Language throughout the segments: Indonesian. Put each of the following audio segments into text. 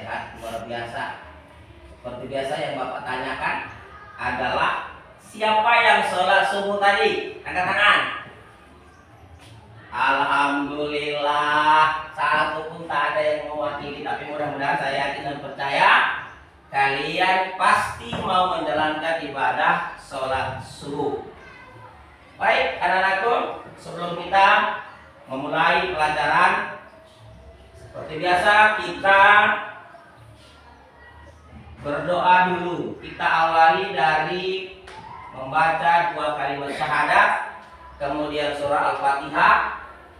sehat luar biasa. Seperti biasa yang Bapak tanyakan adalah siapa yang sholat subuh tadi? Angkat tangan. Alhamdulillah, satu pun tak ada yang mewakili, tapi mudah-mudahan saya yakin dan percaya kalian pasti mau menjalankan ibadah sholat subuh. Baik anak-anakku, sebelum kita memulai pelajaran, seperti biasa kita berdoa dulu. Kita awali dari membaca 2 kalimat syahadat, kemudian surah Al-Fatihah,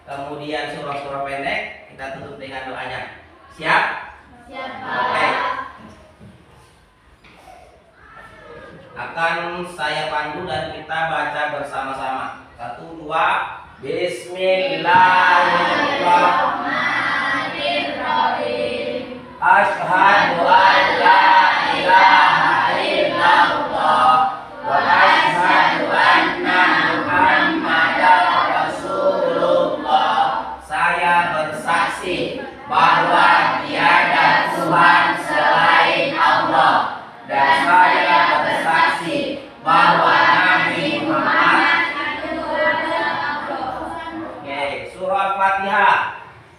kemudian surah-surah pendek. Kita tutup dengan doanya. Siap? Siap. Oke. Akan saya pandu dan kita baca bersama-sama. 1, 2, Bismillahirrahmanirrahim. Asyhadu an la ilaha illallah wa asyhadu anna Muhammadar Rasulullah. Saya bersaksi bahwa tiada Tuhan selain Allah, dan saya bersaksi bahwa Nabi Muhammad. Oke, surah Fatihah.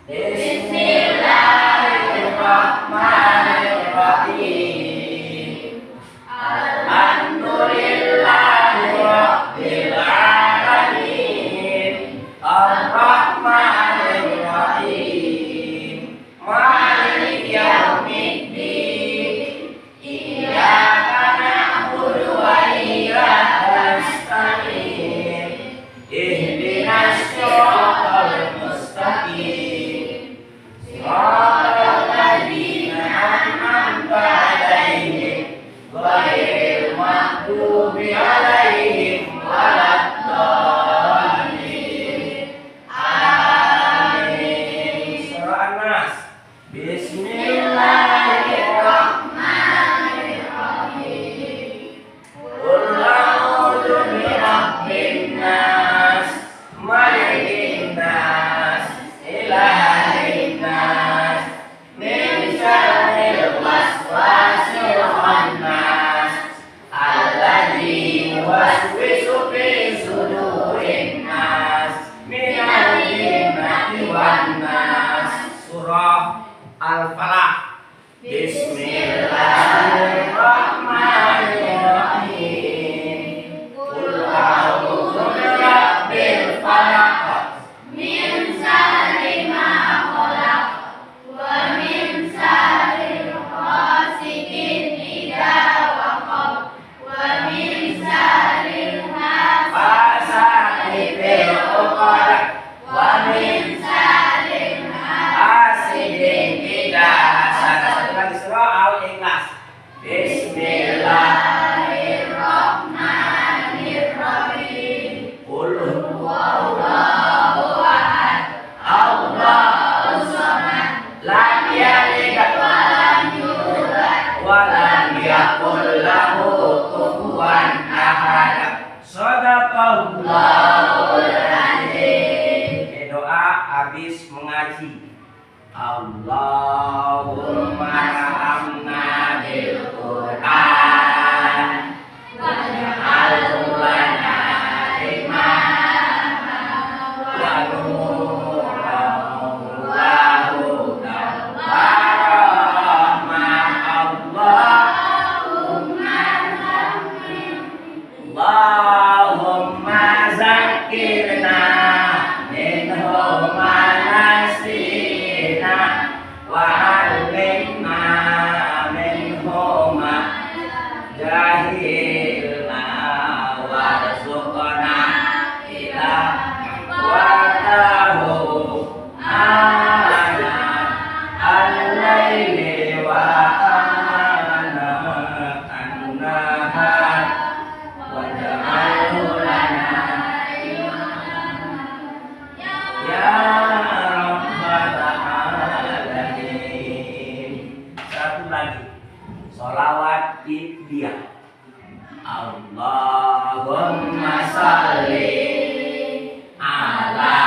Bismillahirrahmanirrahim. Alhamdulillahirabbil alamin. Ar-Rahmanir-Rahim. Maliki yaumiddin. Iyyaka na'budu wa iyyaka nasta'in. Ihdinas siratal mustaqim. Siratal ladzina an'amta 'alaihim ghairil maghdubi 'alaihim waladdallin. Amin. Surah An-Nas. Bismillahirrahmanirrahim. Qul a'udzu birabbin nas, malikin nas, ilahin nas, min syarril waswasil khannas, alladzi yuwaswisu fi sudurin nas, minal jinnati wan nas. Surah Al-Falah. Bismillahirrahmanirrahim. Qul a'udzu birabbil falaq, Min syarri ma khalaq, wa min syarril ghasiqin idza waqab, wa min syarril Fasati fil uqad, wa min syarril hasidin idza hasad. Satu lagi surah Al-Ikhlas. Bismillahirrahmanirrahim. Qul Huwallahu ahad, Allahu samad, lam yalid wa lam yulad, wa lam yakul lahu kufuwan ahad. Shadaqallahul azim. Doa habis mengaji. Allahumma rahamna bil Qur'an waj'alhu lana imaman wa nuran wa hudan wa rahmah. Allahumma zakirna minhu ma nasina wa 'allimna minhu ma jahilna warzuqna ila wa tahu ana al-laili wa ana an-nahar waj'alhu lana ya rabbal alamin. Satu lagi, sholawat dia. Allahumma sholli ala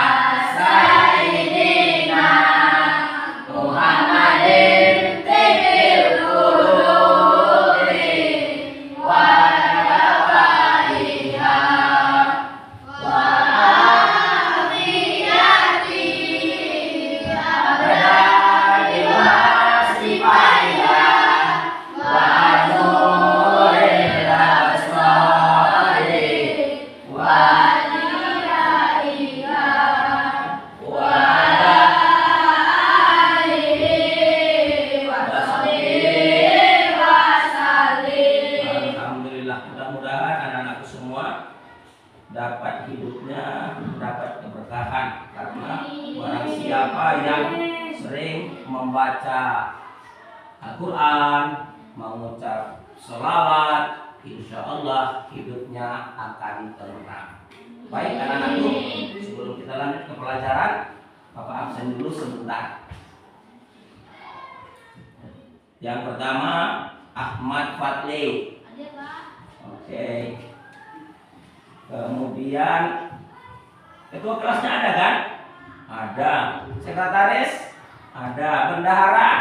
sayyidina Muhammadin Al-Quran, mengucap sholawat, insya Allah hidupnya akan tenang. Baik anak-anakku, sebelum kita lanjut ke pelajaran, Bapak absen dulu sebentar. Yang pertama Ahmad Fadli. Oke. Kemudian ketua kelasnya ada kan? Ada. Sekretaris? Ada. Bendahara?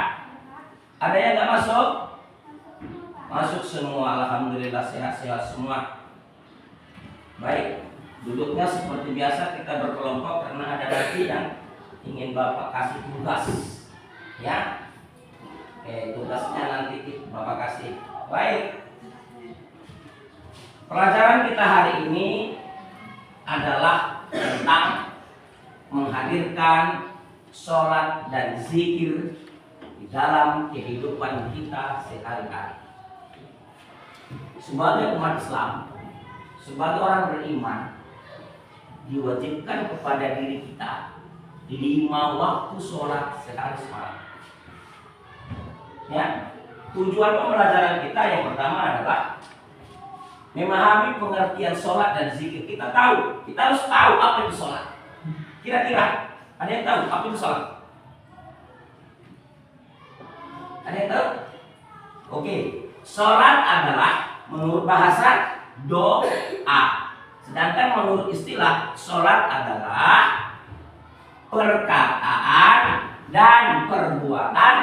Ada yang nggak masuk? Masuk semua. Alhamdulillah sehat-sehat semua. Baik. Duduknya seperti biasa, kita berkelompok karena ada lagi yang ingin Bapak kasih tugas. Ya. Oke, tugasnya nanti Bapak kasih. Baik. Pelajaran kita hari ini adalah tentang menghadirkan sholat dan zikir di dalam kehidupan kita sehari-hari. Sebagai umat Islam, sebagai orang beriman, diwajibkan kepada diri kita 5 waktu sholat sehari semalam. Ya, tujuan pembelajaran kita yang pertama adalah memahami pengertian sholat dan zikir. Kita harus tahu apa itu sholat. Kira-kira ada yang tahu apa itu sholat? Ada yang tahu? Oke, sholat adalah menurut bahasa doa. Sedangkan menurut istilah sholat adalah perkataan dan perbuatan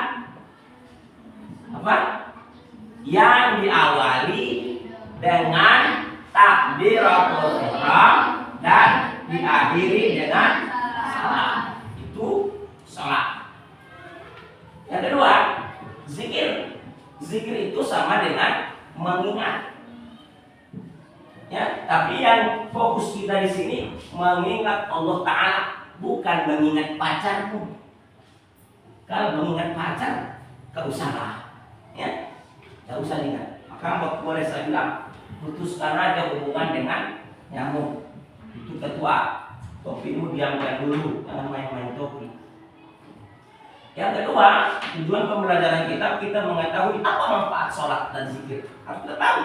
apa? Yang diawali dengan takbiratul ihram dan diakhiri dengan salam. Itu sholat. Yang kedua, zikir. Zikir itu sama dengan mengingat. Ya, tapi yang fokus kita di sini mengingat Allah Ta'ala, bukan mengingat pacarmu. Kalau mengingat pacar, gak usah lah. Ya, gak usah ingat. Maka boleh saya bilang, putuskan aja hubungan dengan nyamuk. Itu ketua. Topimu diamkan dulu, jangan main-main topi. Yang kedua, tujuan pembelajaran kita mengetahui apa manfaat sholat dan zikir. Harus kita tahu.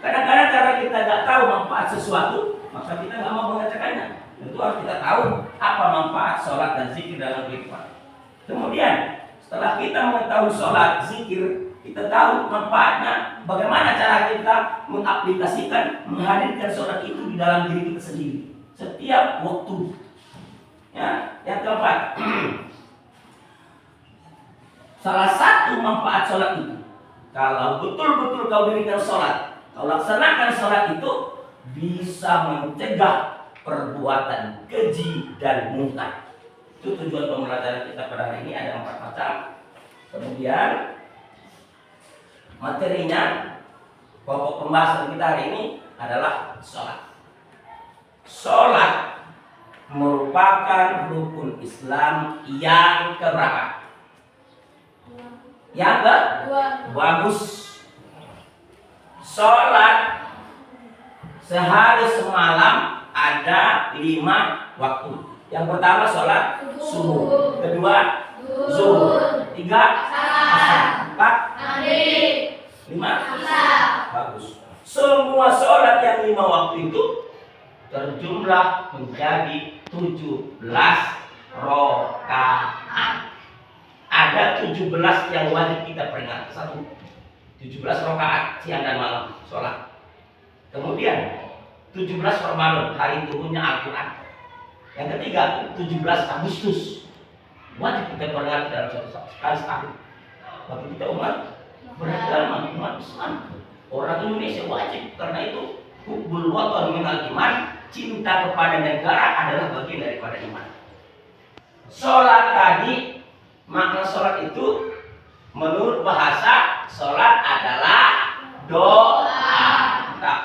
Kadang-kadang karena kita nggak tahu manfaat sesuatu, maka kita nggak mau mengerjakannya. Tentu harus kita tahu apa manfaat sholat dan zikir dalam kehidupan. Kemudian, setelah kita mengetahui sholat, zikir, kita tahu manfaatnya, bagaimana cara kita mengaplikasikan, menghadirkan sholat itu di dalam diri kita sendiri setiap waktu. Ya, yang keempat, salah satu manfaat sholat itu, kalau betul-betul kau dirikan sholat, kau laksanakan sholat itu bisa mencegah perbuatan keji dan munkar. Itu tujuan pembelajaran kita pada hari ini, ada 4 macam. Kemudian materinya, pokok pembahasan kita hari ini adalah sholat. Sholat merupakan rukun Islam yang keberapa? Yang kedua. Bagus. Sholat sehari semalam ada 5 waktu. Yang pertama sholat subuh, kedua zuhur, 3 asar, 4 maghrib, 5 isya. Bagus. Semua sholat yang 5 waktu itu terjumlah menjadi 17 rakaat. Ada 17 yang wajib kita peringati. 17 rakaat siang dan malam sholat. Kemudian 17 Ramadan, hari turunnya Al-Quran. Yang ketiga 17 Agustus, wajib kita peringati dalam sekali setahun. Bagi kita umat beragama, umat Islam, orang Indonesia wajib, karena itu hubbul watan minal iman, cinta kepada negara adalah bagian daripada iman. Sholat tadi, makna sholat itu menurut bahasa, sholat adalah doa. Nah,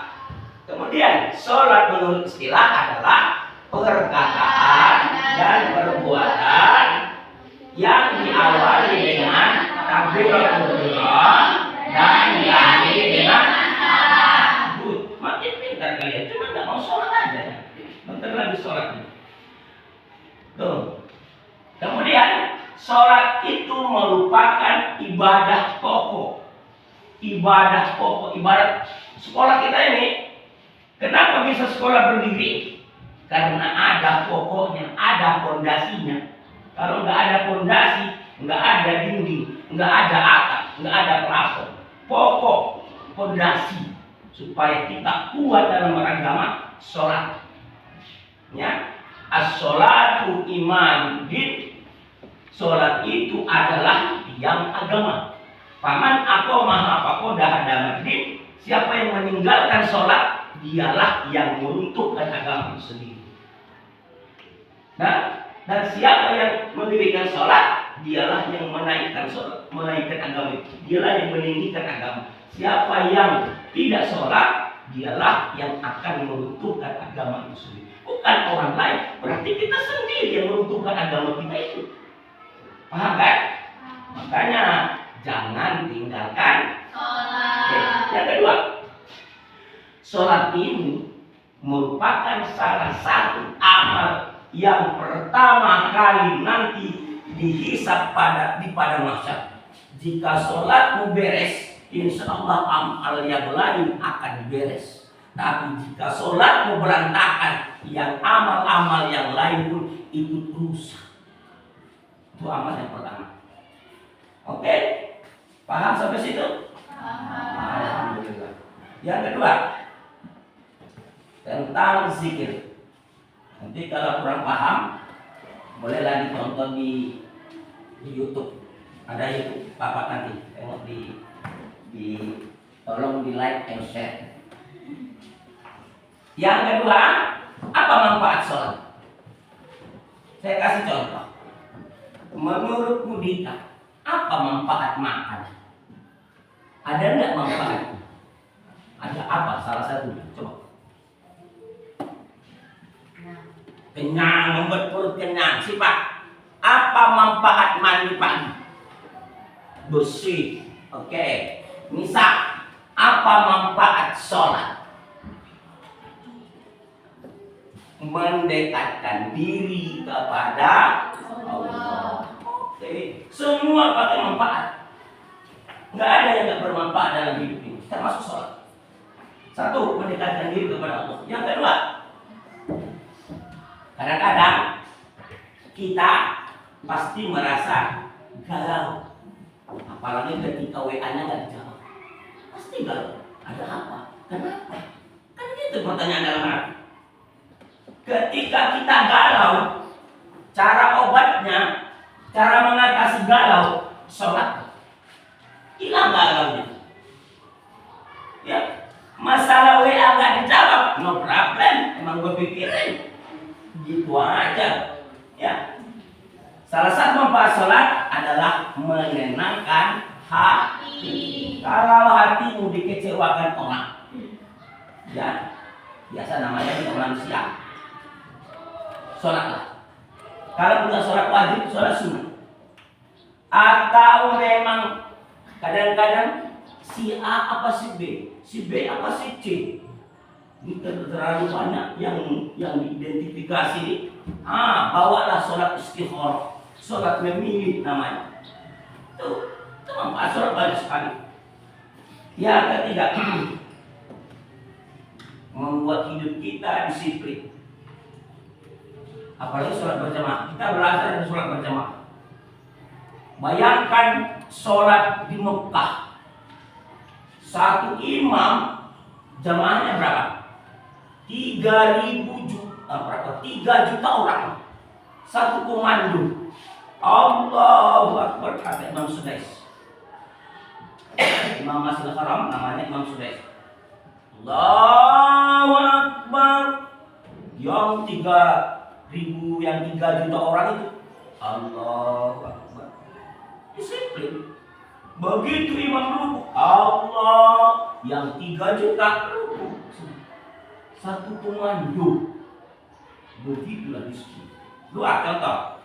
kemudian sholat menurut istilah adalah perkataan dan perbuatan yang diawali dengan takbiratul ihram dan diakhiri dengan salam. Makin pintar kalian, cuma nggak mau sholat aja. Bentar lagi sholat. Tuh. Kemudian sholat itu merupakan ibadah ibadah pokok. Ibadah pokok, ibadah sekolah kita ini. Kenapa bisa sekolah berdiri? Karena ada pokoknya, ada pondasinya. Kalau nggak ada pondasi, nggak ada dinding, nggak ada atap, nggak ada plafon. Pokok, pondasi supaya kita kuat dalam beragama, sholat. Ya, as-sholatu imaduddin. Sholat itu adalah tiang agama. Paman aqomah faqad hadamaddin. Siapa yang meninggalkan sholat, dialah yang meruntuhkan agama itu sendiri. Nah, dan siapa yang mendirikan sholat, dialah yang menaikkan sholat, menaikkan agama itu. Dialah yang meninggikan agama. Siapa yang tidak sholat, dialah yang akan meruntuhkan agama itu sendiri. Bukan orang lain. Berarti kita sendiri yang meruntuhkan agama kita itu. Paham kan? Makanya jangan tinggalkan sholat. Oke. Yang kedua, sholat ini merupakan salah satu amal yang pertama kali nanti dihisab di padang mahsyar. Jika sholatmu beres, insya Allah amal yang lain akan beres. Tapi jika sholatmu berantakan, yang amal-amal yang lain pun ikut rusak. Itu amal yang pertama. Oke, paham sampai situ? Alhamdulillah. Yang kedua, tentang zikir. Nanti kalau kurang paham, bolehlah ditonton di YouTube. Ada YouTube, Bapak nanti tengok tolong di like and share. Yang kedua, apa manfaat sholat? Saya kasih contoh. Menurut Mudita, apa manfaat makan? Ada nggak manfaatnya? Ada apa? Salah satunya, coba. Kenyang, membuat perut kenyang. Si Pak, apa manfaat mandi pagi? Bersih. Oke. Misal, apa manfaat sholat? Mendekatkan diri kepada Allah. Oke. Semua pakai manfaat. Nggak ada yang nggak bermanfaat dalam hidup ini, termasuk sholat. Satu, mendekatkan diri kepada Allah. Yang kedua, kadang-kadang kita pasti merasa galau, apalagi ketika WA-nya nggak dijawab. Pasti galau. Ada apa? Kenapa? Kan itu pertanyaan dalam hati. Ketika kita galau, cara obatnya, cara mengatasi galau, sholat. Hilang galaunya. Ya, masalah WA nggak dijawab, no problem. Emang gue pikirin. Gitu aja. Ya. Salah satu manfaat sholat adalah menenangkan hati. Kalau hatimu dikecewakan orang, ya biasa namanya kita manusia. Sholatlah. Kalau bukan sholat wajib, sholat sunnah. Atau memang kadang-kadang si A apa si B, si B apa si C. Ini terlalu banyak yang diidentifikasi. Bawalah sholat istikharah, sholat memilih namanya. Itu manfaat sholat banyak sekali. Yang ketiga, membuat hidup kita disiplin. Apalagi sholat berjamaah. Kita belajar dari sholat berjamaah. Bayangkan sholat di Mekah. Satu imam jamaahnya berapa? 3 juta orang. Satu komando. Allahu Akbar, kata Imam Sudais. Imam Masjidil Haram namanya Imam Sudais. Allahu Akbar. Yang 3 juta orang itu. Allahu Akbar. Disiplin. Begitu imam ruku, Allah, yang 3 juta ruku. Satu komando. Begitulah disiplin. Dua contoh.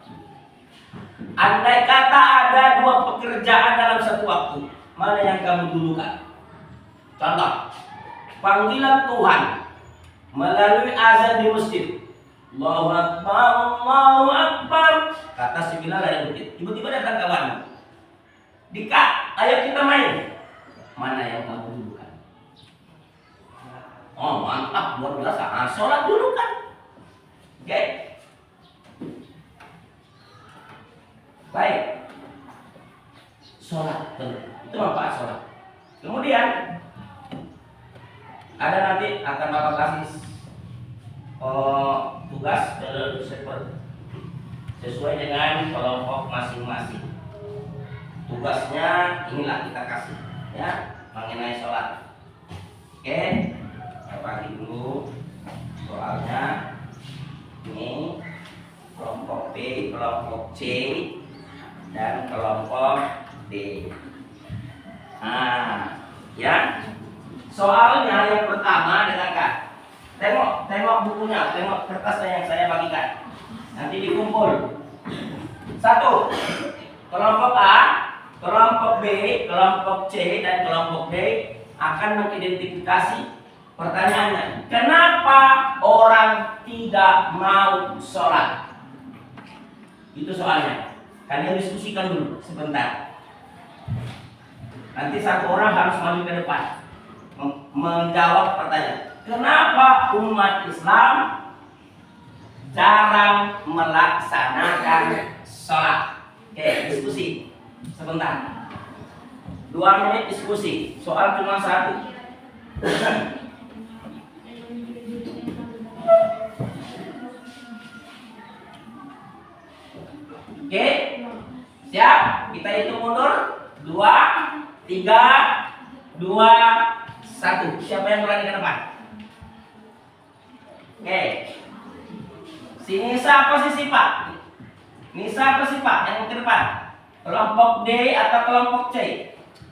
Andai kata ada 2 pekerjaan dalam satu waktu, mana yang kamu dulukan? Contoh, panggilan Tuhan melalui azan di masjid. Allahu Akbar, Allahu Akbar. Kata si Bilal yang bukit. Tiba-tiba datang kawan. Dika, ayo kita main. Mana yang kamu dulukan? Oh mantap, luar biasa. Nah, sholat dulu kan. Oke. Baik. Sholat, itu manfaat sholat. Kemudian ada nanti akan Bapak kasih tugas sesuai dengan kelompok masing-masing. Tugasnya inilah kita kasih ya mengenai sholat. Oke, saya bagi dulu soalnya. Ini kelompok B, kelompok C, dan kelompok D. Nah, ya. Soalnya yang pertama dengarkan. Tengok bukunya, tengok kertasnya yang saya bagikan. Nanti dikumpul. 1. Kelompok A, kelompok B, kelompok C, dan kelompok D akan mengidentifikasi pertanyaannya. Kenapa orang tidak mau sholat? Itu soalnya. Kalian diskusikan dulu sebentar. Nanti satu orang harus maju ke depan menjawab pertanyaan. Kenapa umat Islam jarang melaksanakan sholat? Oke, diskusi sebentar. 2 menit diskusi. Soal cuma 1. Oke, siap? Kita hitung mundur. 2, 3, 2, 1. Siapa yang berani ke depan? Oke. Si Nisa apa si Pak? Nisa apa si Pak yang ke depan? Kelompok D atau kelompok C?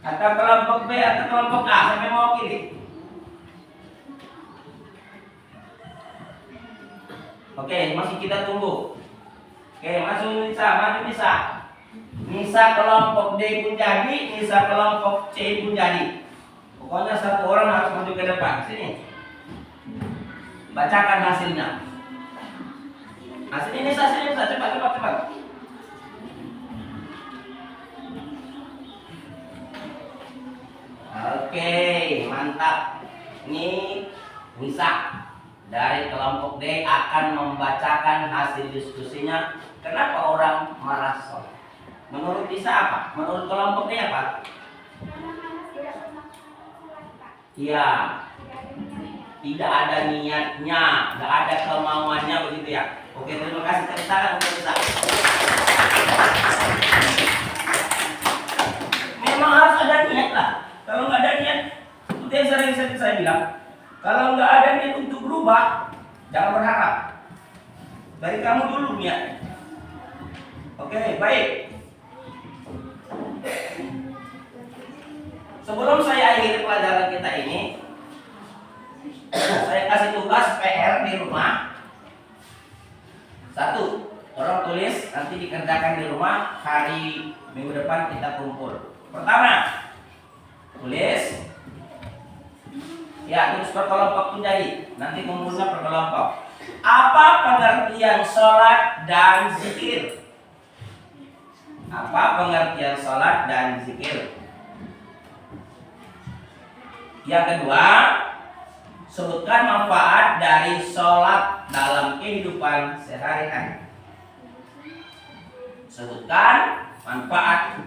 Atau kelompok B atau kelompok A? Siapa yang mau pilih? Oke, masih kita tunggu. Oke, masuk maju Nisa. Nisa kelompok D pun jadi, Nisa kelompok C pun jadi. Pokoknya satu orang harus maju ke depan. Sini. Bacakan hasilnya. Hasilnya Nisa, cepat. Oke, mantap. Ini Nisa dari kelompok D akan membacakan hasil diskusinya. Kenapa orang marah sholat? Menurut Nisa apa? Menurut kelompok D apa? Iya, tidak ada niatnya, tidak ada kemauannya, begitu ya. Oke, terima kasih. Tepuk tangan untuk Nisa. Memang harus ada niat lah. Kalau nggak ada niat, itu yang sering saya bilang. Kalau nggak ada niat untuk berubah, jangan berharap. Dari kamu dulu niat. Oke, baik. Sebelum saya akhiri pelajaran kita ini, saya kasih tugas PR di rumah. 1, orang tulis, nanti dikerjakan di rumah. Hari minggu depan kita kumpul. Pertama, tulis. Ya, terus per kelompok pun jadi. Nanti kumpulnya per kelompok. Apa pengertian sholat dan zikir? Apa pengertian sholat dan zikir? Yang kedua, sebutkan manfaat dari sholat dalam kehidupan sehari-hari. Sebutkan manfaat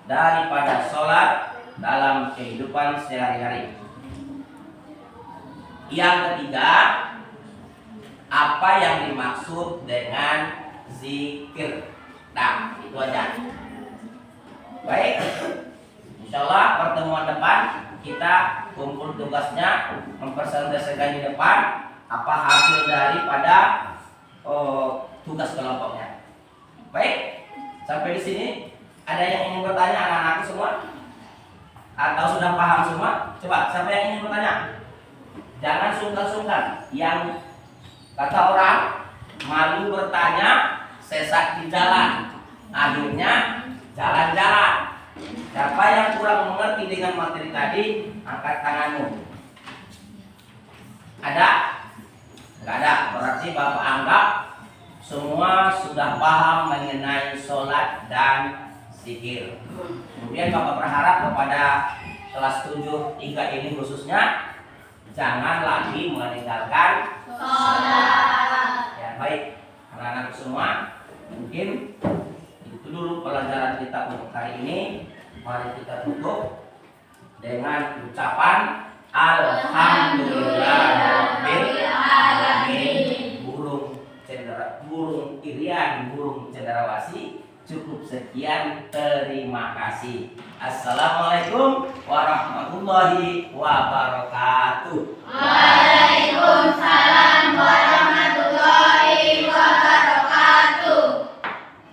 daripada sholat dalam kehidupan sehari-hari. Yang ketiga, apa yang dimaksud dengan zikir? Nah, itu aja. Baik, insyaallah pertemuan depan kita kumpul tugasnya, mempresentasikan di depan apa hasil daripada tugas kelompoknya. Baik, sampai di sini ada yang ingin bertanya anak-anak semua? Atau sudah paham semua? Coba, siapa yang ingin bertanya? Jangan sungkan-sungkan. Yang kata orang malu bertanya, sesat di jalan. Akhirnya jalan-jalan. Siapa yang kurang mengerti dengan materi tadi, angkat tanganmu. Ada? Enggak ada. Berarti Bapak anggap semua sudah paham mengenai sholat dan zikir. Kemudian Bapak berharap kepada kelas 7 IKA ini khususnya jangan lagi meninggalkan sholat. ya. Baik anak-anak semua, mungkin itu dulu pelajaran kita untuk hari ini. Mari kita tutup dengan ucapan Alhamdulillahirabbil alamin. Burung irian, burung cenderawasih. Cukup sekian, terima kasih. Assalamualaikum warahmatullahi wabarakatuh.